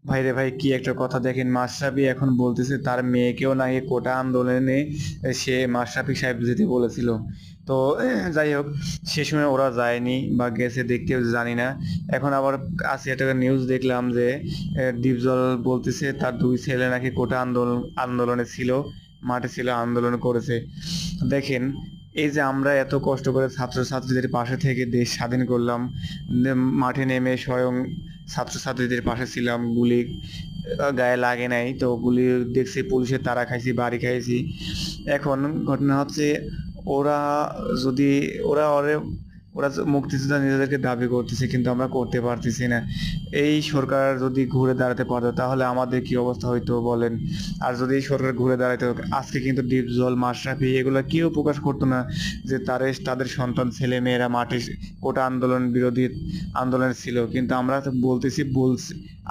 ভাইরে ভাই, কি একটা কথা দেখেন, মাশরাফি এখন বলতেছে তার মেয়েকেও নাকি কোটা আন্দোলনে সে মাশরাফি সাহেব যেতে বলেছিল। তো যাই হোক, সে সময় ওরা যায়নি বা গেছে দেখতে জানি না। এখন আবার আজকে একটা নিউজ দেখলাম যে ডিপজল বলতেছে তার দুই ছেলে নাকি কোটা আন্দোলনে ছিল, মাঠে ছিল, আন্দোলন করেছে। দেখেন, এই যে আমরা এত কষ্ট করে ছাত্রছাত্রীদের পাশে থেকে দেশ স্বাধীন করলাম, মাঠে নেমে স্বয়ং ছাত্রছাত্রীদের পাশে ছিলাম, গুলি গায়ে লাগে নাই, তো গুলি দেখছি, পুলিশের তাড়া খাইছি, বাড়ি খাইছি। এখন ঘটনা হচ্ছে, ওরা যদি ওরা ওরে ওরা মুক্তিযোদ্ধা নিজেদেরকে দাবি করতেছে, কিন্তু আমরা করতে পারতেছি না। এই সরকার যদি ঘুরে দাঁড়াতে পারতো তাহলে আমাদের কি অবস্থা হইতো বলেন। আর যদি এই সরকার ঘুরে দাঁড়াইতো, আজকে কিন্তু ডিপজল, মাশরাফি এগুলো কেউ প্রকাশ করতো না যে তাদের সন্তান ছেলে মেয়েরা মাঠে কোটা আন্দোলন বিরোধী আন্দোলনে ছিল। কিন্তু আমরা তো বলতেছি, বলছি